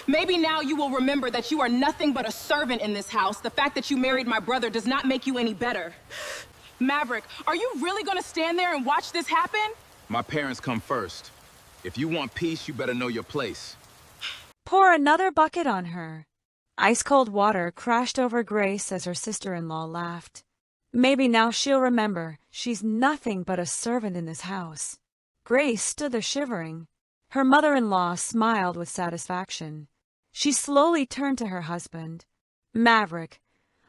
Maybe now you will remember that you are nothing but a servant in this house. The fact that you married my brother does not make you any better. Maverick, are you really gonna stand there and watch this happen? My parents come first. If you want peace, you better know your place. Pour another bucket on her. Ice-cold water crashed over Grace as her sister-in-law laughed. Maybe now she'll remember she's nothing but a servant in this house. Grace stood there shivering. Her mother-in-law smiled with satisfaction. She slowly turned to her husband. Maverick,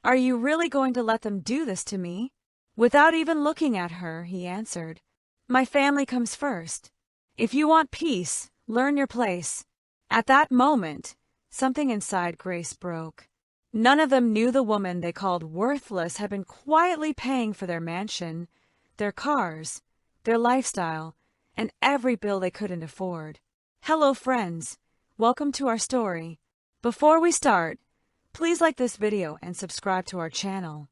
are you really going to let them do this to me? Without even looking at her, he answered, My family comes first. If you want peace, learn your place. At that moment, something inside Grace broke. None of them knew the woman they called worthless had been quietly paying for their mansion, their cars, their lifestyle, and every bill they couldn't afford. Hello, friends. Welcome to our story. Before we start, please like this video and subscribe to our channel.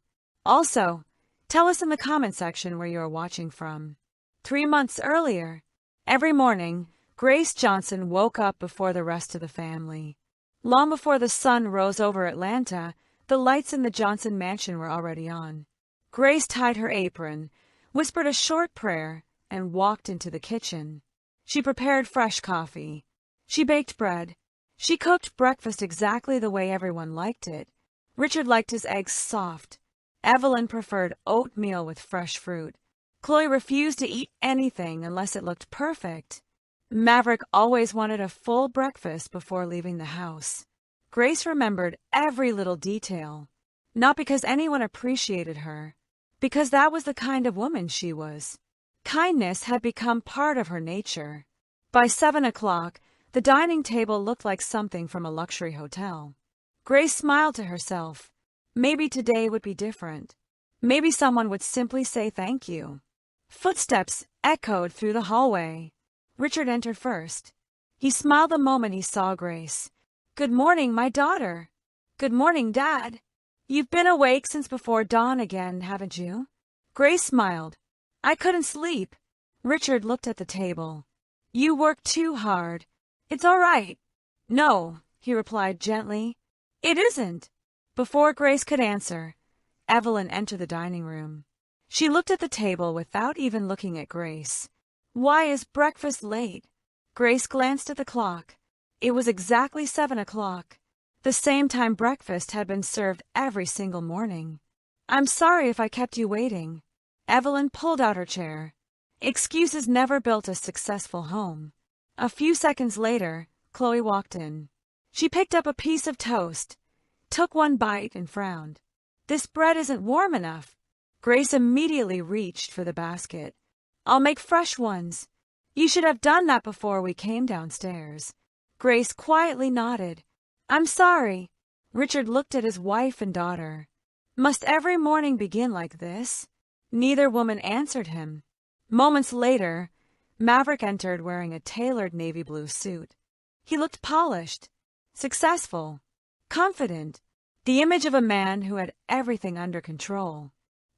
Also, tell us in the comment section where you are watching from. 3 months earlier, every morning, Grace Johnson woke up before the rest of the family. Long before the sun rose over Atlanta, the lights in the Johnson mansion were already on. Grace tied her apron, whispered a short prayer, and walked into the kitchen. She prepared fresh coffee. She baked bread. She cooked breakfast exactly the way everyone liked it. Richard liked his eggs soft. Evelyn preferred oatmeal with fresh fruit. Chloe refused to eat anything unless it looked perfect. Maverick always wanted a full breakfast before leaving the house. Grace remembered every little detail, not because anyone appreciated her, because that was the kind of woman she was. Kindness had become part of her nature. By 7 o'clock, the dining table looked like something from a luxury hotel. Grace smiled to herself. Maybe today would be different. Maybe someone would simply say thank you. Footsteps echoed through the hallway. Richard entered first. He smiled the moment he saw Grace. Good morning, my daughter. Good morning, Dad. You've been awake since before dawn again, haven't you? Grace smiled. I couldn't sleep. Richard looked at the table. You worked too hard. It's all right. No, he replied gently. It isn't. Before Grace could answer, Evelyn entered the dining room. She looked at the table without even looking at Grace. Why is breakfast late? Grace glanced at the clock. It was exactly 7 o'clock, the same time breakfast had been served every single morning. I'm sorry if I kept you waiting. Evelyn pulled out her chair. Excuses never built a successful home. A few seconds later, Chloe walked in. She picked up a piece of toast, took one bite, and frowned. This bread isn't warm enough. Grace immediately reached for the basket. I'll make fresh ones. You should have done that before we came downstairs. Grace quietly nodded. I'm sorry. Richard looked at his wife and daughter. Must every morning begin like this? Neither woman answered him. Moments later, Maverick entered wearing a tailored navy blue suit. He looked polished, successful, confident, the image of a man who had everything under control.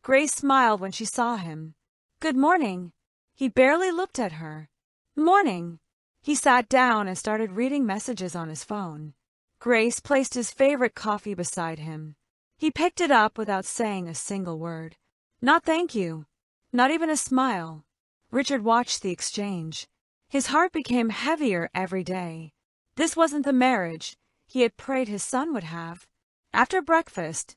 Grace smiled when she saw him. Good morning. He barely looked at her. Morning. He sat down and started reading messages on his phone. Grace placed his favorite coffee beside him. He picked it up without saying a single word. Not thank you. Not even a smile. Richard watched the exchange. His heart became heavier every day. This wasn't the marriage he had prayed his son would have. After breakfast,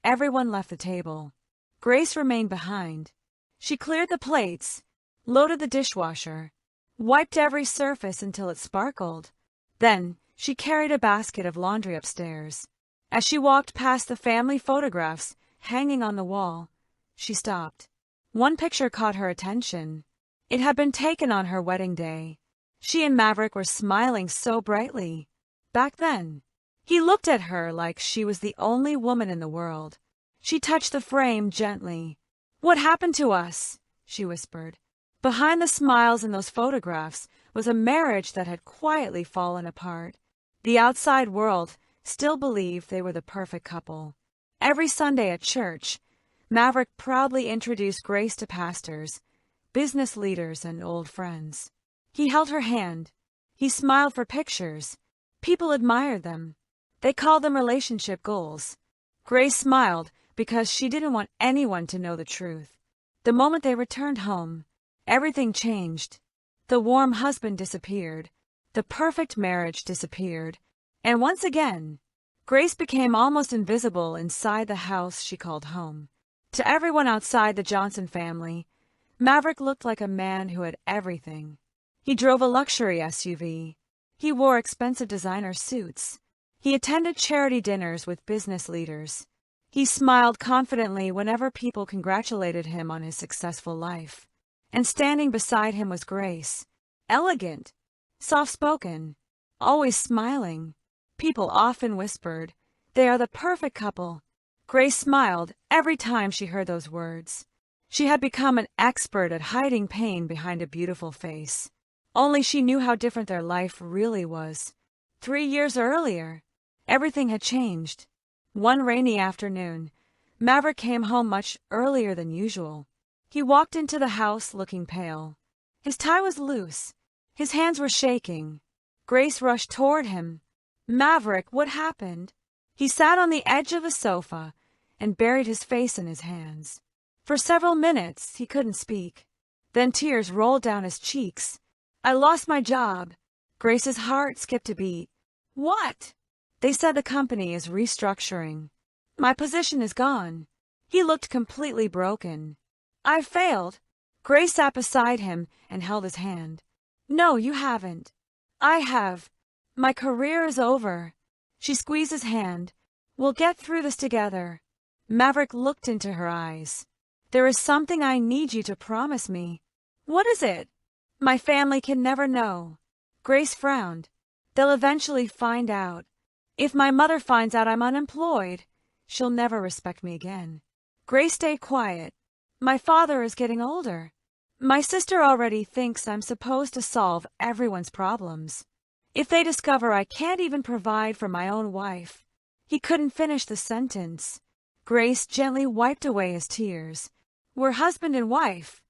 everyone left the table. Grace remained behind. She cleared the plates, loaded the dishwasher, wiped every surface until it sparkled. Then she carried a basket of laundry upstairs. As she walked past the family photographs hanging on the wall, she stopped. One picture caught her attention. It had been taken on her wedding day. She and Maverick were smiling so brightly. Back then, he looked at her like she was the only woman in the world. She touched the frame gently. What happened to us? She whispered. Behind the smiles in those photographs was a marriage that had quietly fallen apart. The outside world still believed they were the perfect couple. Every Sunday at church, Maverick proudly introduced Grace to pastors, business leaders, and old friends. He held her hand. He smiled for pictures. People admired them. They called them relationship goals. Grace smiled because she didn't want anyone to know the truth. The moment they returned home, everything changed. The warm husband disappeared. The perfect marriage disappeared. And once again, Grace became almost invisible inside the house she called home. To everyone outside the Johnson family, Maverick looked like a man who had everything. He drove a luxury SUV. He wore expensive designer suits. He attended charity dinners with business leaders. He smiled confidently whenever people congratulated him on his successful life. And standing beside him was Grace, elegant, soft-spoken, always smiling. People often whispered, "They are the perfect couple." Grace smiled every time she heard those words. She had become an expert at hiding pain behind a beautiful face. Only she knew how different their life really was. 3 years earlier, everything had changed. One rainy afternoon, Maverick came home much earlier than usual. He walked into the house looking pale. His tie was loose. His hands were shaking. Grace rushed toward him. "Maverick, what happened?" He sat on the edge of the sofa and buried his face in his hands. For several minutes, he couldn't speak. Then tears rolled down his cheeks. "I lost my job." Grace's heart skipped a beat. "What?" "They said the company is restructuring. My position is gone." He looked completely broken. "I failed." Grace sat beside him and held his hand. "No, you haven't." "I have. My career is over." She squeezed his hand. "We'll get through this together." Maverick looked into her eyes. "There is something I need you to promise me." "What is it?" "My family can never know." Grace frowned. "They'll eventually find out. If my mother finds out I'm unemployed, she'll never respect me again." Grace stayed quiet. "My father is getting older. My sister already thinks I'm supposed to solve everyone's problems. If they discover I can't even provide for my own wife." He couldn't finish the sentence. Grace gently wiped away his tears. "We're husband and wife.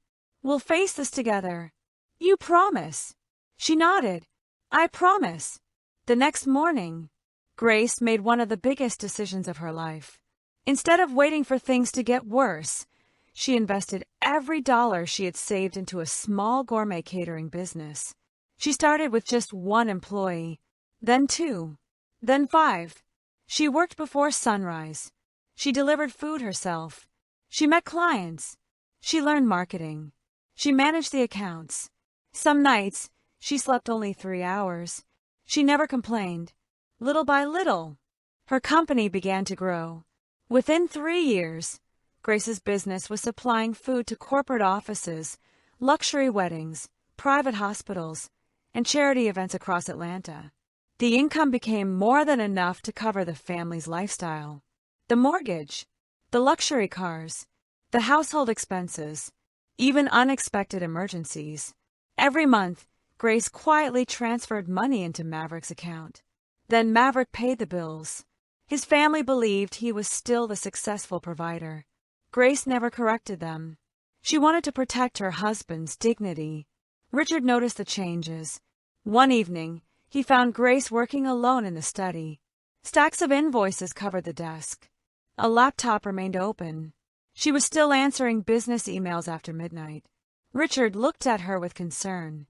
We'll face this together. You promise?" She nodded. "I promise." The next morning, Grace made one of the biggest decisions of her life. Instead of waiting for things to get worse, she invested every dollar she had saved into a small gourmet catering business. She started with just 1 employee, then 2, then 5. She worked before sunrise. She delivered food herself. She met clients. She learned marketing. She managed the accounts. Some nights, she slept only 3 hours. She never complained. Little by little, her company began to grow. Within 3 years, Grace's business was supplying food to corporate offices, luxury weddings, private hospitals, and charity events across Atlanta. The income became more than enough to cover the family's lifestyle. The mortgage, the luxury cars, the household expenses, even unexpected emergencies. Every month, Grace quietly transferred money into Maverick's account. Then Maverick paid the bills. His family believed he was still the successful provider. Grace never corrected them. She wanted to protect her husband's dignity. Richard noticed the changes. One evening, he found Grace working alone in the study. Stacks of invoices covered the desk. A laptop remained open. She was still answering business emails after midnight. Richard looked at her with concern.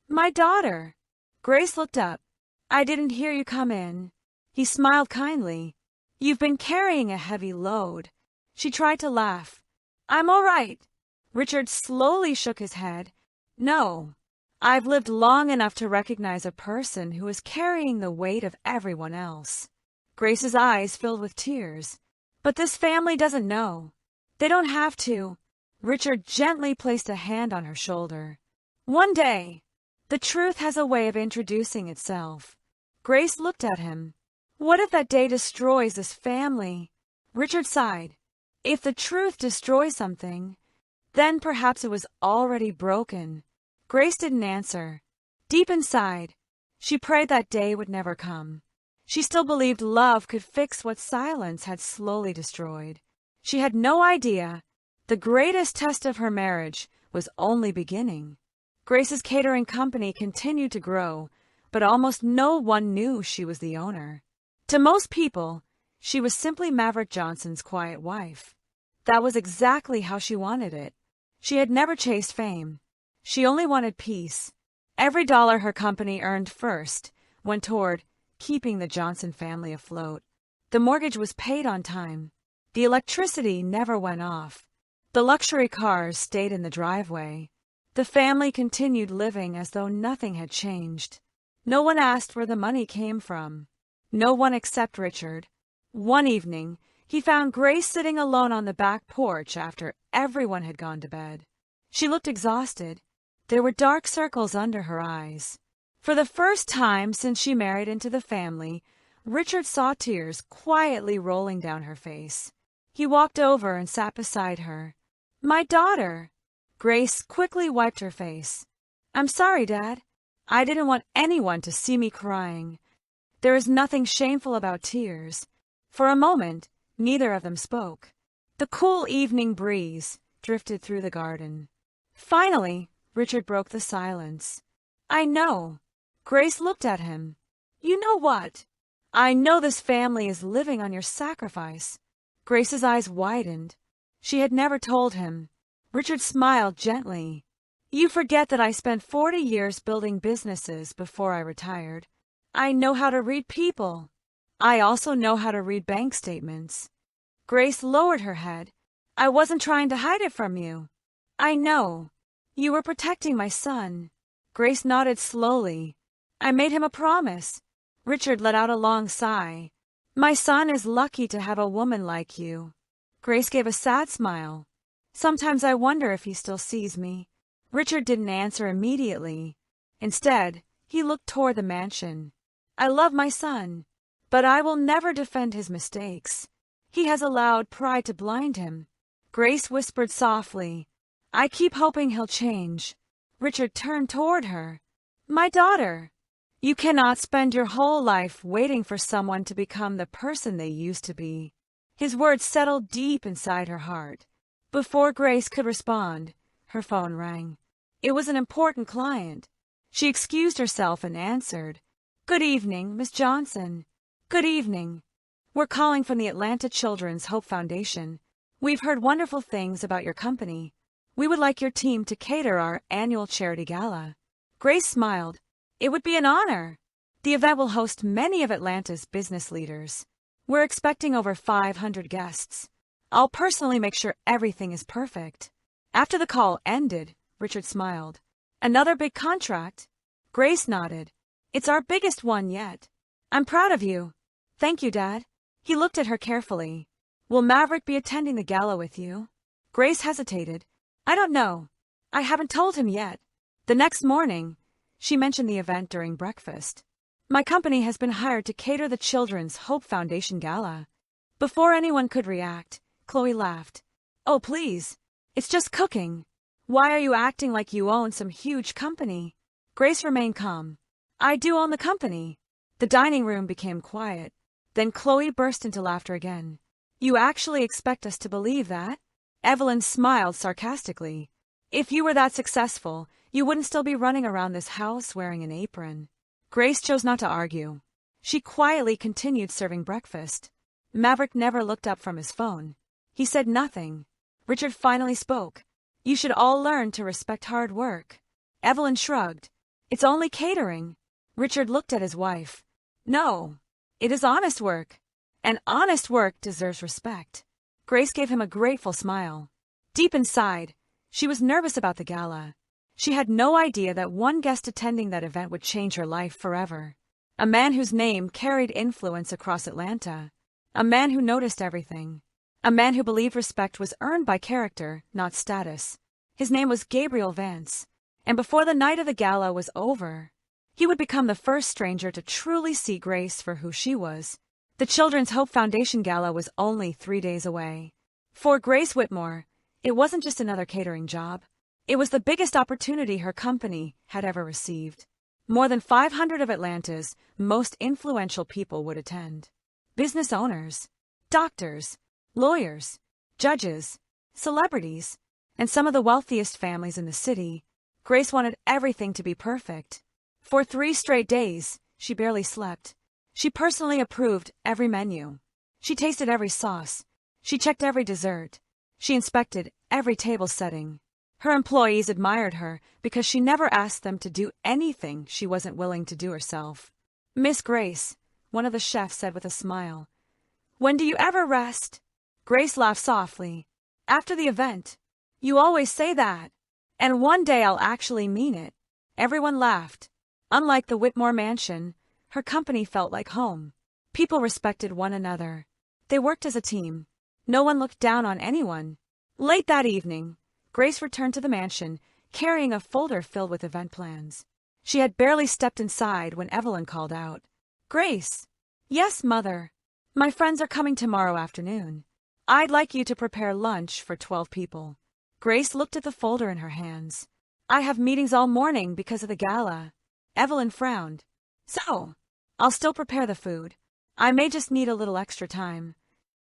"My daughter." Grace looked up. "I didn't hear you come in." He smiled kindly. "You've been carrying a heavy load." She tried to laugh. "I'm all right." Richard slowly shook his head. "No, I've lived long enough to recognize a person who is carrying the weight of everyone else." Grace's eyes filled with tears. "But this family doesn't know. They don't have to." Richard gently placed a hand on her shoulder. "One day, the truth has a way of introducing itself." Grace looked at him. "What if that day destroys this family?" Richard sighed. "If the truth destroys something, then perhaps it was already broken." Grace didn't answer. Deep inside, she prayed that day would never come. She still believed love could fix what silence had slowly destroyed. She had no idea the greatest test of her marriage was only beginning. Grace's catering company continued to grow, but almost no one knew she was the owner. To most people, she was simply Maverick Johnson's quiet wife. That was exactly how she wanted it. She had never chased fame. She only wanted peace. Every dollar her company earned first went toward keeping the Johnson family afloat. The mortgage was paid on time. The electricity never went off. The luxury cars stayed in the driveway. The family continued living as though nothing had changed. No one asked where the money came from. No one except Richard. One evening, he found Grace sitting alone on the back porch after everyone had gone to bed. She looked exhausted. There were dark circles under her eyes. For the first time since she married into the family, Richard saw tears quietly rolling down her face. He walked over and sat beside her. "My daughter!" Grace quickly wiped her face. "I'm sorry, Dad. I didn't want anyone to see me crying." There is nothing shameful about tears. For a moment, neither of them spoke. The cool evening breeze drifted through the garden. Finally, Richard broke the silence. "I know." Grace looked at him. "You know what?" "I know this family is living on your sacrifice." Grace's eyes widened. She had never told him. Richard smiled gently. "You forget that I spent 40 years building businesses before I retired. I know how to read people. I also know how to read bank statements." Grace lowered her head. "I wasn't trying to hide it from you." "I know. You were protecting my son." Grace nodded slowly. "I made him a promise." Richard let out a long sigh. "My son is lucky to have a woman like you." Grace gave a sad smile. "Sometimes I wonder if he still sees me." Richard didn't answer immediately. Instead, he looked toward the mansion. "I love my son, but I will never defend his mistakes. He has allowed pride to blind him." Grace whispered softly, "I keep hoping he'll change." Richard turned toward her. "My daughter, you cannot spend your whole life waiting for someone to become the person they used to be." His words settled deep inside her heart. Before Grace could respond, her phone rang. It was an important client. She excused herself and answered. "Good evening, Miss Johnson." "Good evening. We're calling from the Atlanta Children's Hope Foundation. We've heard wonderful things about your company. We would like your team to cater our annual charity gala." Grace smiled. "It would be an honor." The event will host many of Atlanta's business leaders. We're expecting over 500 guests. I'll personally make sure everything is perfect. After the call ended, Richard smiled. "Another big contract?" Grace nodded. "It's our biggest one yet." "I'm proud of you." "Thank you, Dad." He looked at her carefully. "Will Maverick be attending the gala with you?" Grace hesitated. "I don't know. I haven't told him yet." The next morning, she mentioned the event during breakfast. "My company has been hired to cater the Children's Hope Foundation Gala." Before anyone could react, Chloe laughed. "Oh, please. It's just cooking. Why are you acting like you own some huge company?" Grace remained calm. "I do own the company." The dining room became quiet. Then Chloe burst into laughter again. "You actually expect us to believe that?" Evelyn smiled sarcastically. "If you were that successful, you wouldn't still be running around this house wearing an apron." Grace chose not to argue. She quietly continued serving breakfast. Maverick never looked up from his phone. He said nothing. Richard finally spoke. "You should all learn to respect hard work." Evelyn shrugged. "It's only catering." Richard looked at his wife. "No, it is honest work. And honest work deserves respect." Grace gave him a grateful smile. Deep inside, she was nervous about the gala. She had no idea that one guest attending that event would change her life forever. A man whose name carried influence across Atlanta. A man who noticed everything. A man who believed respect was earned by character, not status. His name was Gabriel Vance. And before the night of the gala was over, he would become the first stranger to truly see Grace for who she was. The Children's Hope Foundation Gala was only 3 days away. For Grace Whitmore, it wasn't just another catering job. It was the biggest opportunity her company had ever received. More than 500 of Atlanta's most influential people would attend. Business owners, doctors, lawyers, judges, celebrities, and some of the wealthiest families in the city. Grace wanted everything to be perfect. For 3 straight days, she barely slept. She personally approved every menu. She tasted every sauce. She checked every dessert. She inspected every table setting. Her employees admired her because she never asked them to do anything she wasn't willing to do herself. "Miss Grace," one of the chefs said with a smile, "when do you ever rest?" Grace laughed softly. "After the event. You always say that. And one day I'll actually mean it." Everyone laughed. Unlike the Whitmore mansion, her company felt like home. People respected one another. They worked as a team. No one looked down on anyone. Late that evening, Grace returned to the mansion, carrying a folder filled with event plans. She had barely stepped inside when Evelyn called out, "Grace." "Yes, Mother. My friends are coming tomorrow afternoon. I'd like you to prepare lunch for 12 people. Grace looked at the folder in her hands. "I have meetings all morning because of the gala." Evelyn frowned. "So, I'll still prepare the food. I may just need a little extra time."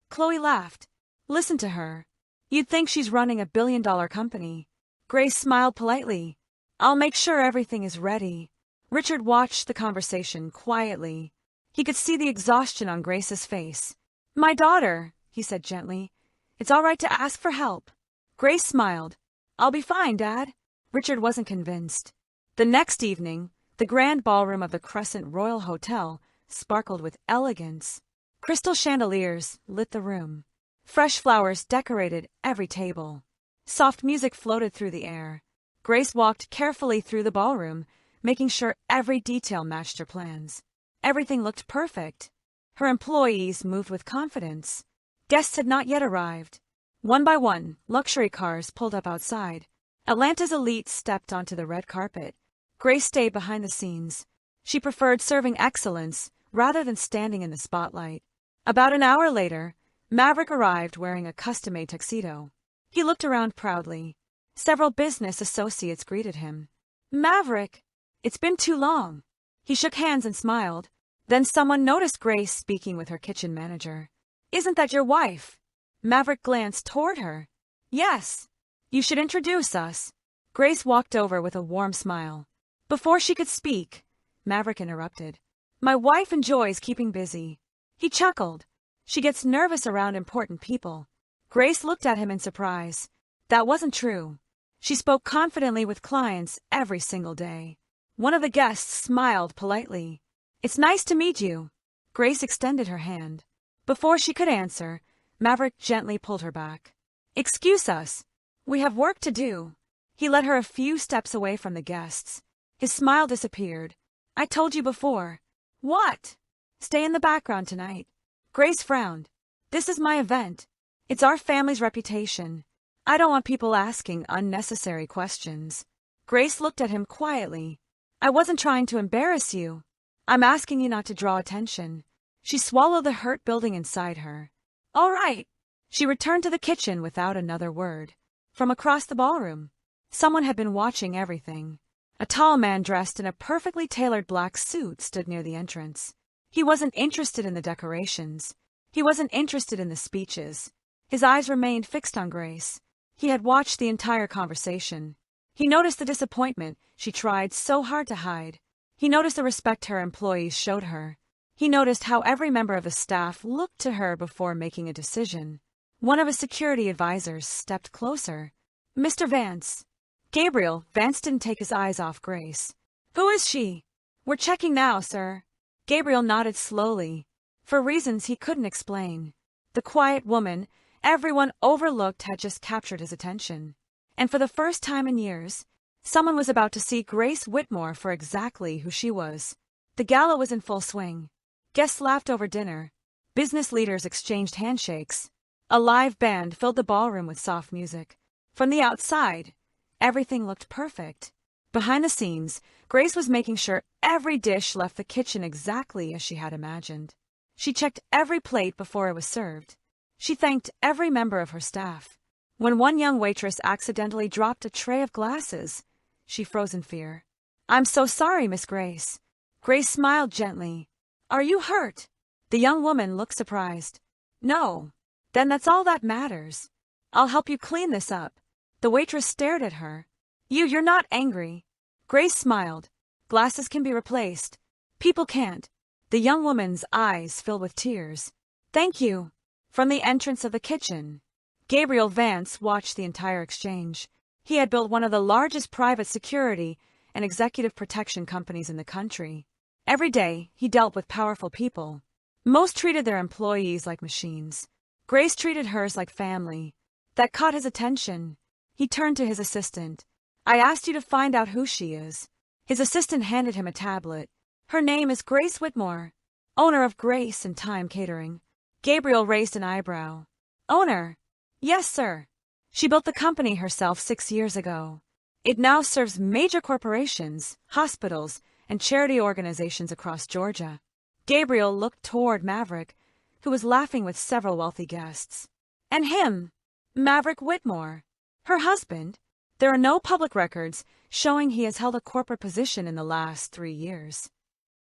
Chloe laughed. "Listen to her. You'd think she's running a billion-dollar company." Grace smiled politely. "I'll make sure everything is ready." Richard watched the conversation quietly. He could see the exhaustion on Grace's face. "My daughter," he said gently. "It's all right to ask for help." Grace smiled. "I'll be fine, Dad." Richard wasn't convinced. The next evening, the grand ballroom of the Crescent Royal Hotel sparkled with elegance. Crystal chandeliers lit the room. Fresh flowers decorated every table. Soft music floated through the air. Grace walked carefully through the ballroom, making sure every detail matched her plans. Everything looked perfect. Her employees moved with confidence. Guests had not yet arrived. One by one, luxury cars pulled up outside. Atlanta's elite stepped onto the red carpet. Grace stayed behind the scenes. She preferred serving excellence rather than standing in the spotlight. About an hour later, Maverick arrived wearing a custom-made tuxedo. He looked around proudly. Several business associates greeted him. "Maverick, it's been too long." He shook hands and smiled. Then someone noticed Grace speaking with her kitchen manager. "Isn't that your wife?" Maverick glanced toward her. "Yes. You should introduce us." Grace walked over with a warm smile. Before she could speak, Maverick interrupted. "My wife enjoys keeping busy." He chuckled. "She gets nervous around important people." Grace looked at him in surprise. That wasn't true. She spoke confidently with clients every single day. One of the guests smiled politely. "It's nice to meet you." Grace extended her hand. Before she could answer, Maverick gently pulled her back. "Excuse us. We have work to do." He led her a few steps away from the guests. His smile disappeared. "I told you before." "What?" "Stay in the background tonight." Grace frowned. "This is my event. It's our family's reputation. I don't want people asking unnecessary questions." Grace looked at him quietly. "I wasn't trying to embarrass you. I'm asking you not to draw attention." She swallowed the hurt building inside her. "All right." She returned to the kitchen without another word. From across the ballroom, someone had been watching everything. A tall man dressed in a perfectly tailored black suit stood near the entrance. He wasn't interested in the decorations. He wasn't interested in the speeches. His eyes remained fixed on Grace. He had watched the entire conversation. He noticed the disappointment she tried so hard to hide. He noticed the respect her employees showed her. He noticed how every member of the staff looked to her before making a decision. One of his security advisors stepped closer. "Mr. Vance." Gabriel. Vance didn't take his eyes off Grace. "Who is she?" "We're checking now, sir." Gabriel nodded slowly, for reasons he couldn't explain. The quiet woman everyone overlooked had just captured his attention. And for the first time in years, someone was about to see Grace Whitmore for exactly who she was. The gala was in full swing. Guests laughed over dinner. Business leaders exchanged handshakes. A live band filled the ballroom with soft music. From the outside, everything looked perfect. Behind the scenes, Grace was making sure every dish left the kitchen exactly as she had imagined. She checked every plate before it was served. She thanked every member of her staff. When one young waitress accidentally dropped a tray of glasses, she froze in fear. "I'm so sorry, Miss Grace." Grace smiled gently. "Are you hurt?" The young woman looked surprised. "No." "Then that's all that matters. I'll help you clean this up." The waitress stared at her. You're not angry." Grace smiled. Glasses can be replaced. People can't. The young woman's eyes fill with tears. Thank you. From the entrance of the kitchen, Gabriel Vance watched the entire exchange. He had built one of the largest private security and executive protection companies in the country. Every day, he dealt with powerful people. Most treated their employees like machines. Grace treated hers like family. That caught his attention. He turned to his assistant. I asked you to find out who she is. His assistant handed him a tablet. Her name is Grace Whitmore, owner of Grace and Time Catering. Gabriel raised an eyebrow. Owner? Yes, sir. She built the company herself 6 years ago. It now serves major corporations, hospitals, and charity organizations across Georgia. Gabriel looked toward Maverick, who was laughing with several wealthy guests. And him, Maverick Whitmore, her husband. There are no public records showing he has held a corporate position in the last 3 years.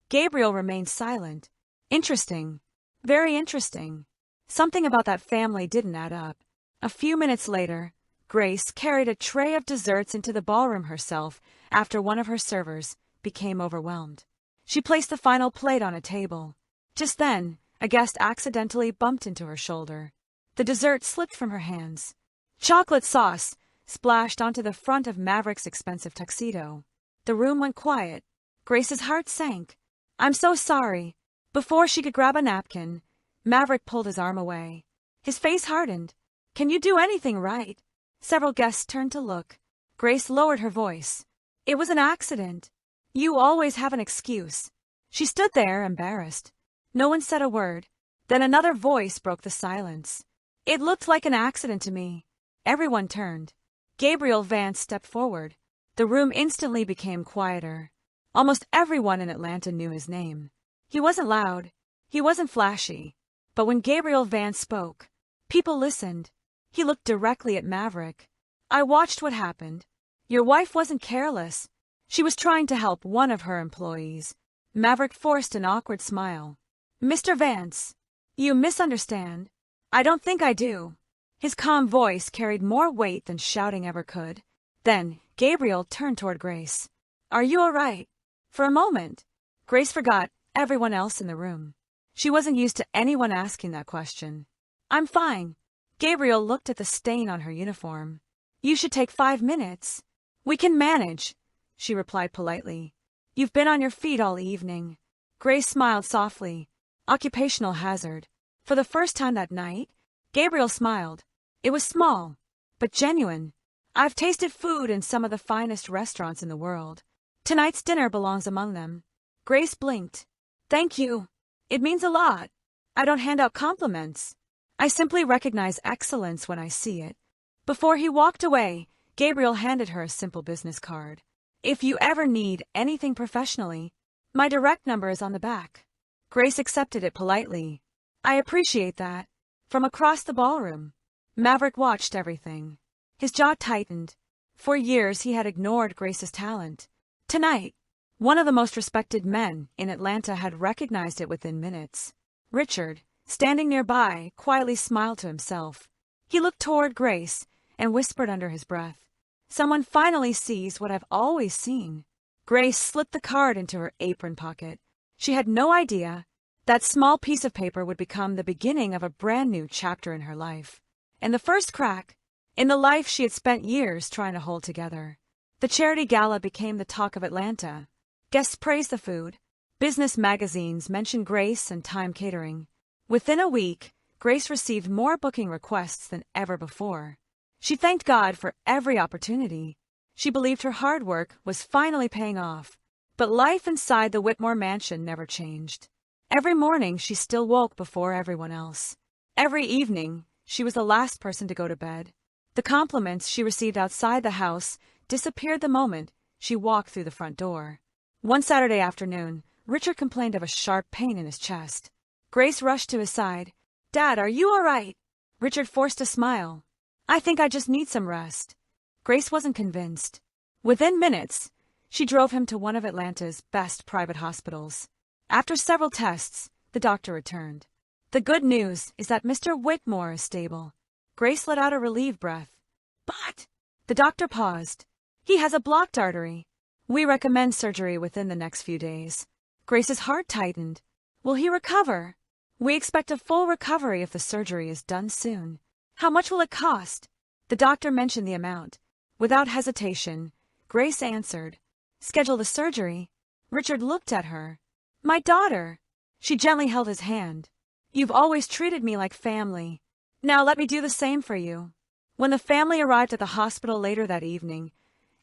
Gabriel remained silent. Interesting. Very interesting. Something about that family didn't add up. A few minutes later, Grace carried a tray of desserts into the ballroom herself after one of her servers became overwhelmed. She placed the final plate on a table. Just then, a guest accidentally bumped into her shoulder. The dessert slipped from her hands. Chocolate sauce splashed onto the front of Maverick's expensive tuxedo. The room went quiet. Grace's heart sank. I'm so sorry. Before she could grab a napkin, Maverick pulled his arm away. His face hardened. Can you do anything right? Several guests turned to look. Grace lowered her voice. It was an accident. You always have an excuse. She stood there, embarrassed. No one said a word. Then another voice broke the silence. It looked like an accident to me. Everyone turned. Gabriel Vance stepped forward. The room instantly became quieter. Almost everyone in Atlanta knew his name. He wasn't loud. He wasn't flashy. But when Gabriel Vance spoke, people listened. He looked directly at Maverick. I watched what happened. Your wife wasn't careless. She was trying to help one of her employees. Maverick forced an awkward smile. Mr. Vance, you misunderstand. I don't think I do. His calm voice carried more weight than shouting ever could. Then Gabriel turned toward Grace. Are you all right? For a moment, Grace forgot everyone else in the room. She wasn't used to anyone asking that question. I'm fine. Gabriel looked at the stain on her uniform. You should take 5 minutes. We can manage, she replied politely. You've been on your feet all evening. Grace smiled softly. Occupational hazard. For the first time that night, Gabriel smiled. It was small, but genuine. I've tasted food in some of the finest restaurants in the world. Tonight's dinner belongs among them. Grace blinked. Thank you. It means a lot. I don't hand out compliments. I simply recognize excellence when I see it. Before he walked away, Gabriel handed her a simple business card. If you ever need anything professionally, my direct number is on the back. Grace accepted it politely. I appreciate that. From across the ballroom, Maverick watched everything. His jaw tightened. For years he had ignored Grace's talent. Tonight, one of the most respected men in Atlanta had recognized it within minutes. Richard, standing nearby, quietly smiled to himself. He looked toward Grace and whispered under his breath, Someone finally sees what I've always seen. Grace slipped the card into her apron pocket. She had no idea that small piece of paper would become the beginning of a brand new chapter in her life. And the first crack in the life she had spent years trying to hold together. The charity gala became the talk of Atlanta. Guests praised the food. Business magazines mentioned Grace and Time Catering. Within a week, Grace received more booking requests than ever before. She thanked God for every opportunity. She believed her hard work was finally paying off. But life inside the Whitmore mansion never changed. Every morning she still woke before everyone else. Every evening, she was the last person to go to bed. The compliments she received outside the house disappeared the moment she walked through the front door. One Saturday afternoon, Richard complained of a sharp pain in his chest. Grace rushed to his side. Dad, are you all right? Richard forced a smile. I think I just need some rest. Grace wasn't convinced. Within minutes, she drove him to one of Atlanta's best private hospitals. After several tests, the doctor returned. The good news is that Mr. Whitmore is stable. Grace let out a relieved breath. But the doctor paused. He has a blocked artery. We recommend surgery within the next few days. Grace's heart tightened. Will he recover? We expect a full recovery if the surgery is done soon. How much will it cost? The doctor mentioned the amount. Without hesitation, Grace answered, Schedule the surgery. Richard looked at her. My daughter. She gently held his hand. You've always treated me like family. Now let me do the same for you. When the family arrived at the hospital later that evening,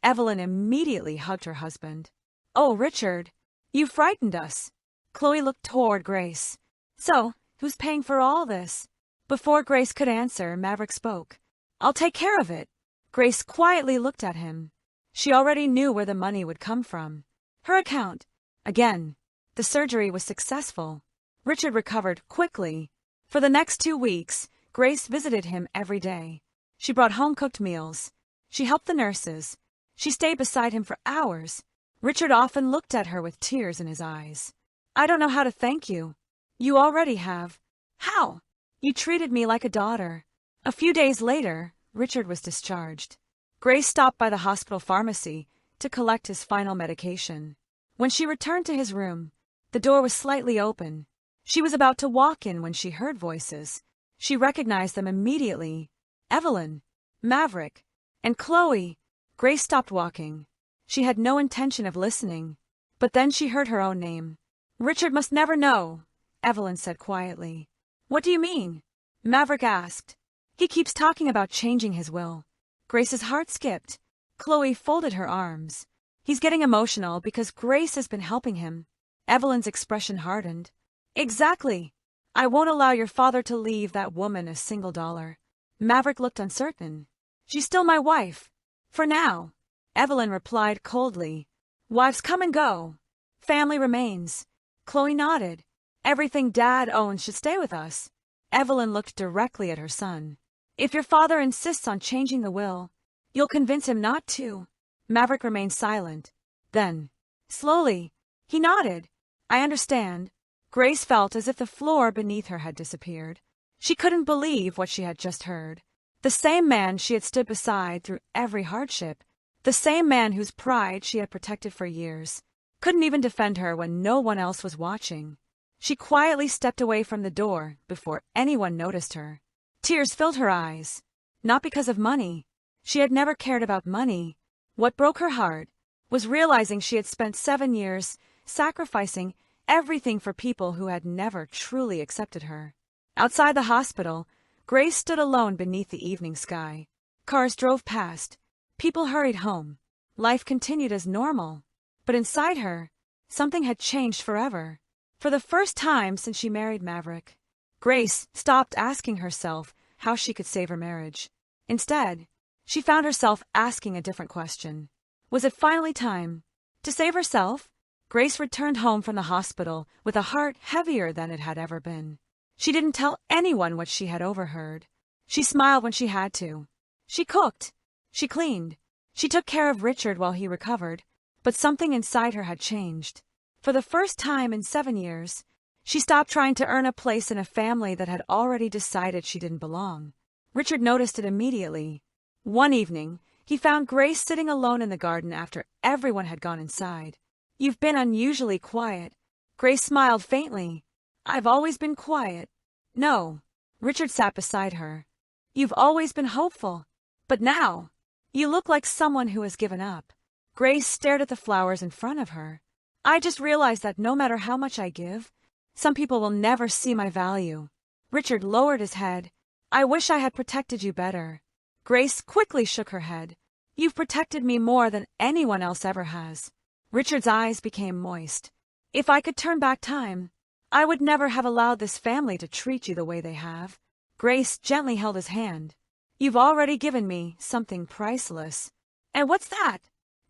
Evelyn immediately hugged her husband. Oh, Richard, you frightened us. Chloe looked toward Grace. So, who's paying for all this? Before Grace could answer, Maverick spoke. I'll take care of it. Grace quietly looked at him. She already knew where the money would come from. Her account. Again, the surgery was successful. Richard recovered quickly. For the next 2 weeks, Grace visited him every day. She brought home-cooked meals. She helped the nurses. She stayed beside him for hours. Richard often looked at her with tears in his eyes. I don't know how to thank you. You already have. How? You treated me like a daughter. A few days later, Richard was discharged. Grace stopped by the hospital pharmacy to collect his final medication. When she returned to his room, the door was slightly open. She was about to walk in when she heard voices. She recognized them immediately. Evelyn, Maverick, and Chloe. Grace stopped walking. She had no intention of listening. But then she heard her own name. Richard must never know, Evelyn said quietly. What do you mean? Maverick asked. He keeps talking about changing his will. Grace's heart skipped. Chloe folded her arms. He's getting emotional because Grace has been helping him. Evelyn's expression hardened. Exactly. I won't allow your father to leave that woman a single dollar. Maverick looked uncertain. She's still my wife. For now. Evelyn replied coldly. Wives come and go. Family remains. Chloe nodded. Everything Dad owns should stay with us. Evelyn looked directly at her son. If your father insists on changing the will, you'll convince him not to. Maverick remained silent. Then, slowly, he nodded. I understand. Grace felt as if the floor beneath her had disappeared. She couldn't believe what she had just heard. The same man she had stood beside through every hardship, the same man whose pride she had protected for years, couldn't even defend her when no one else was watching. She quietly stepped away from the door before anyone noticed her. Tears filled her eyes. Not because of money. She had never cared about money. What broke her heart was realizing she had spent 7 years sacrificing everything for people who had never truly accepted her. Outside the hospital, Grace stood alone beneath the evening sky. Cars drove past. People hurried home. Life continued as normal. But inside her, something had changed forever. For the first time since she married Maverick, Grace stopped asking herself how she could save her marriage. Instead, she found herself asking a different question. Was it finally time to save herself? Grace returned home from the hospital with a heart heavier than it had ever been. She didn't tell anyone what she had overheard. She smiled when she had to. She cooked. She cleaned. She took care of Richard while he recovered. But something inside her had changed. For the first time in 7 years, she stopped trying to earn a place in a family that had already decided she didn't belong. Richard noticed it immediately. One evening, he found Grace sitting alone in the garden after everyone had gone inside. You've been unusually quiet. Grace smiled faintly. I've always been quiet. No. Richard sat beside her. You've always been hopeful. But now, you look like someone who has given up. Grace stared at the flowers in front of her. I just realized that no matter how much I give, some people will never see my value. Richard lowered his head. I wish I had protected you better. Grace quickly shook her head. You've protected me more than anyone else ever has. Richard's eyes became moist. If I could turn back time, I would never have allowed this family to treat you the way they have. Grace gently held his hand. You've already given me something priceless. And what's that?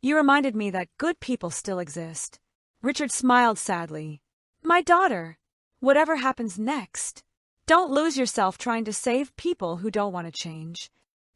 You reminded me that good people still exist. Richard smiled sadly. My daughter, whatever happens next, don't lose yourself trying to save people who don't want to change.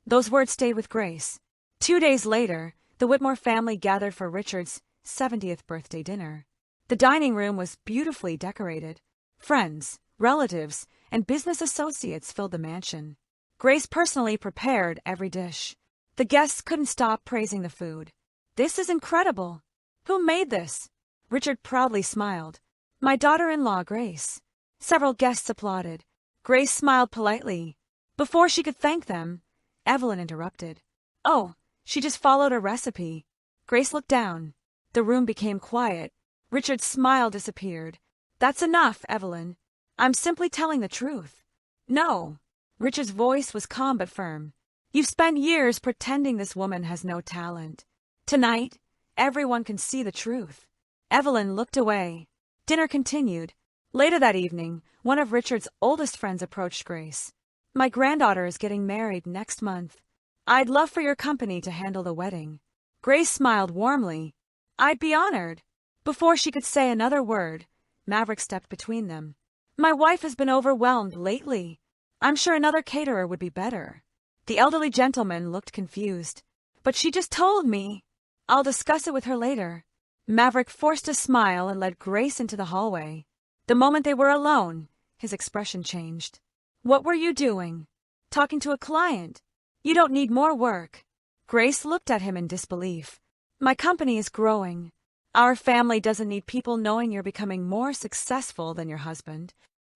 Those words stayed with Grace. 2 days later, the Whitmore family gathered for Richard's 70th birthday dinner. The dining room was beautifully decorated. Friends, relatives, and business associates filled the mansion. Grace personally prepared every dish. The guests couldn't stop praising the food. This is incredible. Who made this? Richard proudly smiled. My daughter-in-law, Grace. Several guests applauded. Grace smiled politely. Before she could thank them, Evelyn interrupted. Oh, she just followed a recipe. Grace looked down. The room became quiet. Richard's smile disappeared. That's enough, Evelyn. I'm simply telling the truth. No. Richard's voice was calm but firm. You've spent years pretending this woman has no talent. Tonight, everyone can see the truth. Evelyn looked away. Dinner continued. Later that evening, one of Richard's oldest friends approached Grace. My granddaughter is getting married next month. I'd love for your company to handle the wedding. Grace smiled warmly. I'd be honored. Before she could say another word, Maverick stepped between them. My wife has been overwhelmed lately. I'm sure another caterer would be better. The elderly gentleman looked confused. But she just told me. I'll discuss it with her later. Maverick forced a smile and led Grace into the hallway. The moment they were alone, his expression changed. What were you doing? Talking to a client. You don't need more work. Grace looked at him in disbelief. My company is growing. Our family doesn't need people knowing you're becoming more successful than your husband.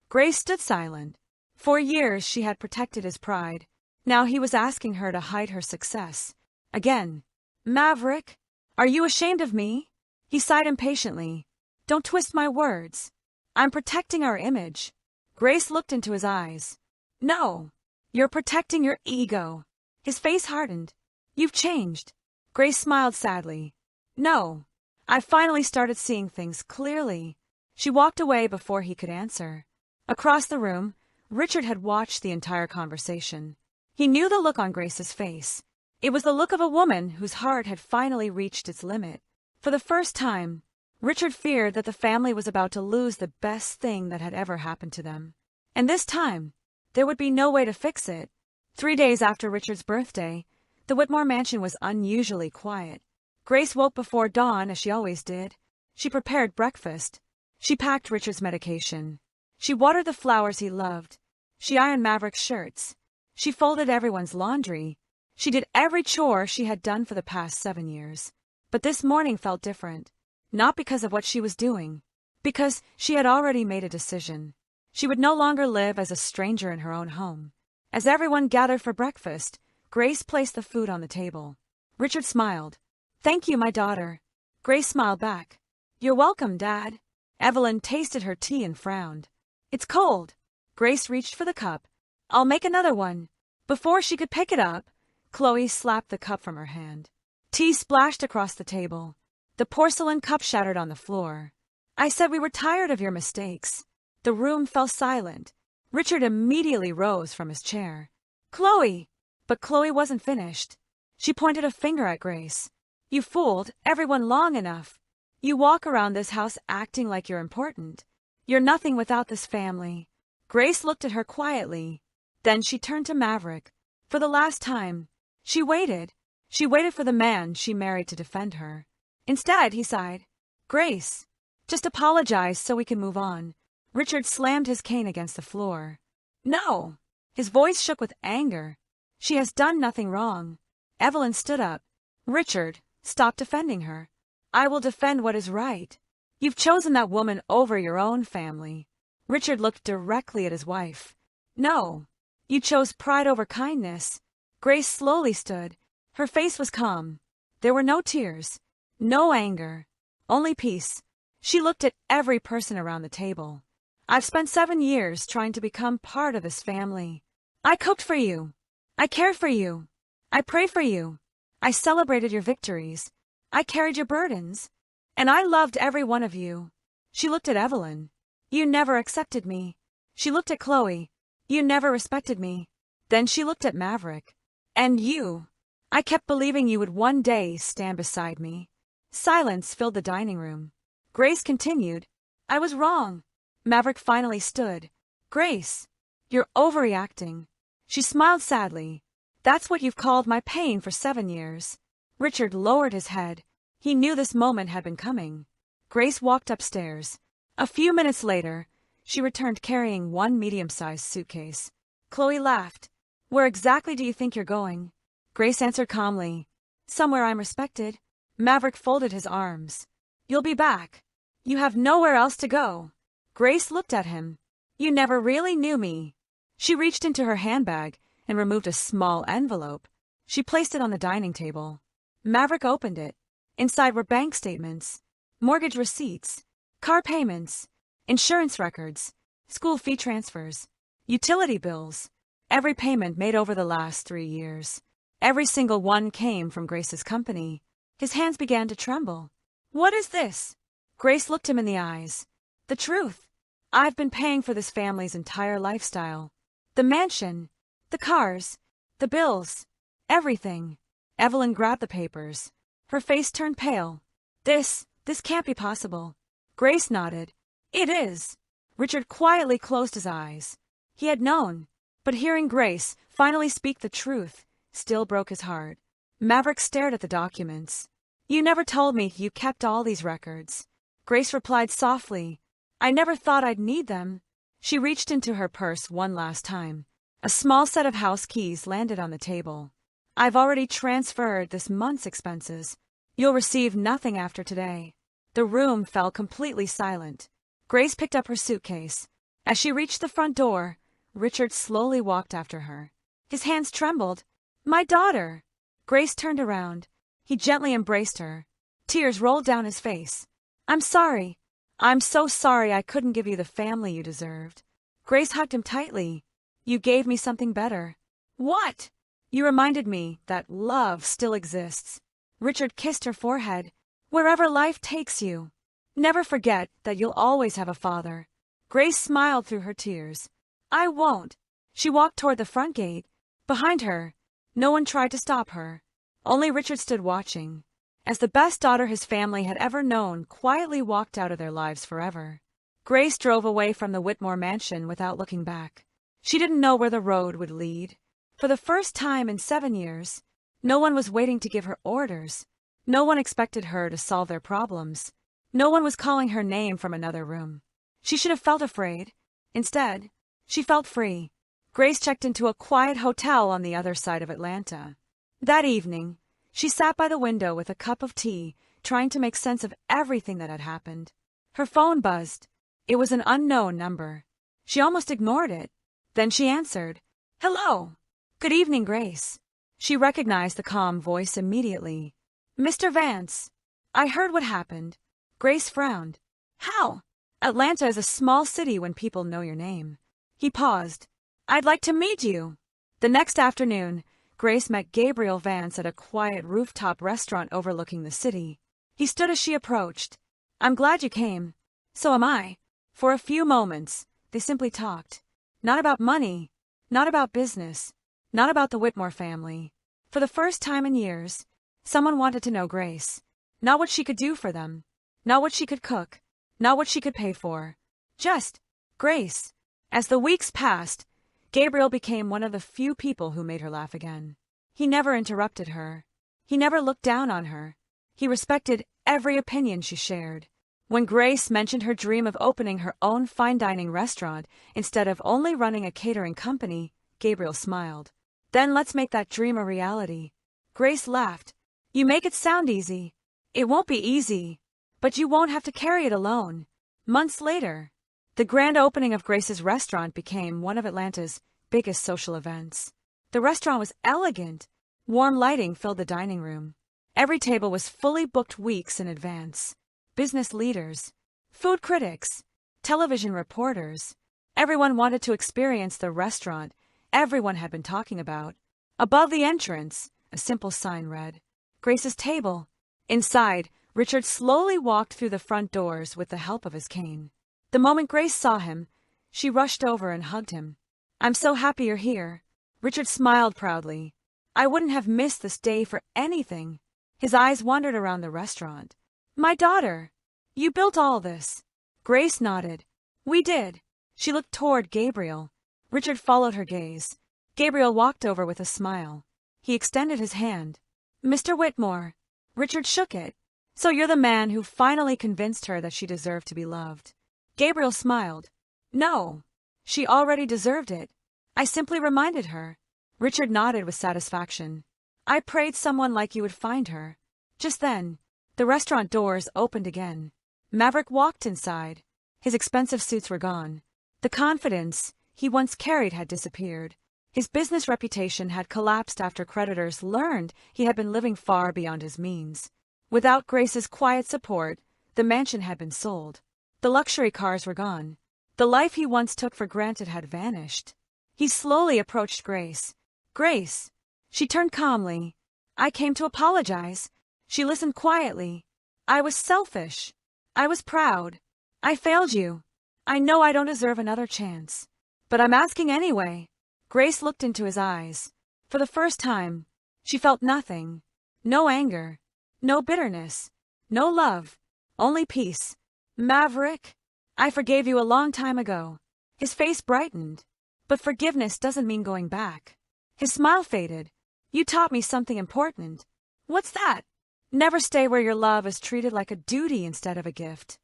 Grace stood silent. For years she had protected his pride. Now he was asking her to hide her success. Again. Maverick, are you ashamed of me? He sighed impatiently. Don't twist my words. I'm protecting our image. Grace looked into his eyes. No, you're protecting your ego. His face hardened. You've changed. Grace smiled sadly. No, I finally started seeing things clearly. She walked away before he could answer. Across the room, Richard had watched the entire conversation. He knew the look on Grace's face. It was the look of a woman whose heart had finally reached its limit. For the first time, Richard feared that the family was about to lose the best thing that had ever happened to them. And this time, there would be no way to fix it. 3 days after Richard's birthday, the Whitmore mansion was unusually quiet. Grace woke before dawn, as she always did. She prepared breakfast. She packed Richard's medication. She watered the flowers he loved. She ironed Maverick's shirts. She folded everyone's laundry. She did every chore she had done for the past 7 years. But this morning felt different. Not because of what she was doing. Because she had already made a decision. She would no longer live as a stranger in her own home. As everyone gathered for breakfast, Grace placed the food on the table. Richard smiled. Thank you, my daughter. Grace smiled back. You're welcome, Dad. Evelyn tasted her tea and frowned. It's cold. Grace reached for the cup. I'll make another one. Before she could pick it up, Chloe slapped the cup from her hand. Tea splashed across the table. The porcelain cup shattered on the floor. I said we were tired of your mistakes. The room fell silent. Richard immediately rose from his chair. Chloe! But Chloe wasn't finished. She pointed a finger at Grace. You fooled everyone long enough. You walk around this house acting like you're important. You're nothing without this family. Grace looked at her quietly. Then she turned to Maverick. For the last time, she waited. She waited for the man she married to defend her. Instead, he sighed. Grace, just apologize so we can move on. Richard slammed his cane against the floor. No! His voice shook with anger. She has done nothing wrong. Evelyn stood up. Richard, stop defending her. I will defend what is right. You've chosen that woman over your own family. Richard looked directly at his wife. No, you chose pride over kindness. Grace slowly stood. Her face was calm. There were no tears, no anger, only peace. She looked at every person around the table. I've spent 7 years trying to become part of this family. I cooked for you. I cared for you. I prayed for you. I celebrated your victories. I carried your burdens. And I loved every one of you. She looked at Evelyn. You never accepted me. She looked at Chloe. You never respected me. Then she looked at Maverick. And you. I kept believing you would one day stand beside me. Silence filled the dining room. Grace continued. I was wrong. Maverick finally stood. Grace, you're overreacting. She smiled sadly. That's what you've called my pain for 7 years. Richard lowered his head. He knew this moment had been coming. Grace walked upstairs. A few minutes later, she returned carrying one medium-sized suitcase. Chloe laughed. Where exactly do you think you're going? Grace answered calmly. Somewhere I'm respected. Maverick folded his arms. You'll be back. You have nowhere else to go. Grace looked at him. You never really knew me. She reached into her handbag and removed a small envelope. She placed it on the dining table. Maverick opened it. Inside were bank statements, mortgage receipts, car payments, insurance records, school fee transfers, utility bills. Every payment made over the last 3 years. Every single one came from Grace's company. His hands began to tremble. What is this? Grace looked him in the eyes. The truth. I've been paying for this family's entire lifestyle. The mansion, the cars, the bills, everything. Evelyn grabbed the papers. Her face turned pale. This can't be possible. Grace nodded. It is. Richard quietly closed his eyes. He had known, but hearing Grace finally speak the truth still broke his heart. Maverick stared at the documents. You never told me you kept all these records. Grace replied softly. I never thought I'd need them. She reached into her purse one last time. A small set of house keys landed on the table. I've already transferred this month's expenses. You'll receive nothing after today. The room fell completely silent. Grace picked up her suitcase. As she reached the front door, Richard slowly walked after her. His hands trembled. My daughter! Grace turned around. He gently embraced her. Tears rolled down his face. I'm sorry. I'm so sorry I couldn't give you the family you deserved. Grace hugged him tightly. You gave me something better. What? You reminded me that love still exists. Richard kissed her forehead. Wherever life takes you. Never forget that you'll always have a father. Grace smiled through her tears. I won't. She walked toward the front gate. Behind her, no one tried to stop her. Only Richard stood watching, as the best daughter his family had ever known quietly walked out of their lives forever. Grace drove away from the Whitmore mansion without looking back. She didn't know where the road would lead. For the first time in 7 years, no one was waiting to give her orders. No one expected her to solve their problems. No one was calling her name from another room. She should have felt afraid. Instead, she felt free. Grace checked into a quiet hotel on the other side of Atlanta. That evening, she sat by the window with a cup of tea, trying to make sense of everything that had happened. Her phone buzzed. It was an unknown number. She almost ignored it. Then she answered. Hello. Good evening, Grace. She recognized the calm voice immediately. Mr. Vance. I heard what happened. Grace frowned. How? Atlanta is a small city when people know your name. He paused. I'd like to meet you. The next afternoon, Grace met Gabriel Vance at a quiet rooftop restaurant overlooking the city. He stood as she approached. I'm glad you came. So am I. For a few moments, they simply talked. Not about money, not about business, not about the Whitmore family. For the first time in years, someone wanted to know Grace. Not what she could do for them, not what she could cook, not what she could pay for. Just Grace. As the weeks passed, Gabriel became one of the few people who made her laugh again. He never interrupted her. He never looked down on her. He respected every opinion she shared. When Grace mentioned her dream of opening her own fine dining restaurant instead of only running a catering company, Gabriel smiled. Then let's make that dream a reality. Grace laughed. You make it sound easy. It won't be easy, but you won't have to carry it alone. Months later, the grand opening of Grace's restaurant became one of Atlanta's biggest social events. The restaurant was elegant. Warm lighting filled the dining room. Every table was fully booked weeks in advance. Business leaders, food critics, television reporters. Everyone wanted to experience the restaurant everyone had been talking about. Above the entrance, a simple sign read, Grace's Table. Inside, Richard slowly walked through the front doors with the help of his cane. The moment Grace saw him, she rushed over and hugged him. I'm so happy you're here. Richard smiled proudly. I wouldn't have missed this day for anything. His eyes wandered around the restaurant. My daughter, you built all this. Grace nodded. We did. She looked toward Gabriel. Richard followed her gaze. Gabriel walked over with a smile. He extended his hand. Mr. Whitmore. Richard shook it. So you're the man who finally convinced her that she deserved to be loved. Gabriel smiled. No. She already deserved it. I simply reminded her. Richard nodded with satisfaction. I prayed someone like you would find her. Just then, The restaurant doors opened again. Maverick walked inside. His expensive suits were gone. The confidence he once carried had disappeared. His business reputation had collapsed after creditors learned he had been living far beyond his means. Without Grace's quiet support, the mansion had been sold. The luxury cars were gone. The life he once took for granted had vanished. He slowly approached Grace. "Grace." She turned calmly. "I came to apologize." She listened quietly. "I was selfish. I was proud. I failed you. I know I don't deserve another chance. But I'm asking anyway." Grace looked into his eyes. For the first time, she felt nothing. No anger. No bitterness. No love. Only peace. "Maverick, I forgave you a long time ago." His face brightened. "But forgiveness doesn't mean going back." His smile faded. "You taught me something important." "What's that?" "Never stay where your love is treated like a duty instead of a gift."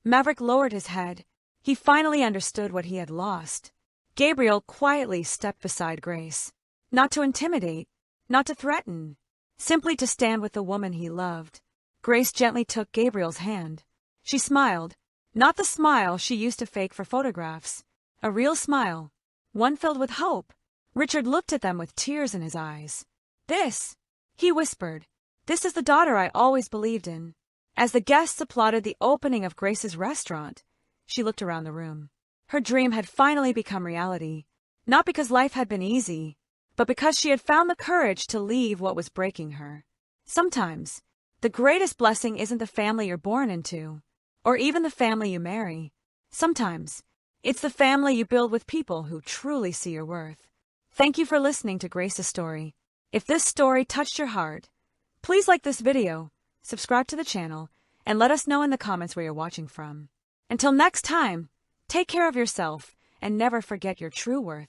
Maverick lowered his head. He finally understood what he had lost. Gabriel quietly stepped beside Grace. Not to intimidate, not to threaten, simply to stand with the woman he loved. Grace gently took Gabriel's hand. She smiled, not the smile she used to fake for photographs. A real smile, one filled with hope. Richard looked at them with tears in his eyes. "This," he whispered, "this is the daughter I always believed in." As the guests applauded the opening of Grace's restaurant, she looked around the room. Her dream had finally become reality, not because life had been easy, but because she had found the courage to leave what was breaking her. Sometimes, the greatest blessing isn't the family you're born into, or even the family you marry. Sometimes, it's the family you build with people who truly see your worth. Thank you for listening to Grace's story. If this story touched your heart, please like this video, subscribe to the channel, and let us know in the comments where you're watching from. Until next time, take care of yourself and never forget your true worth.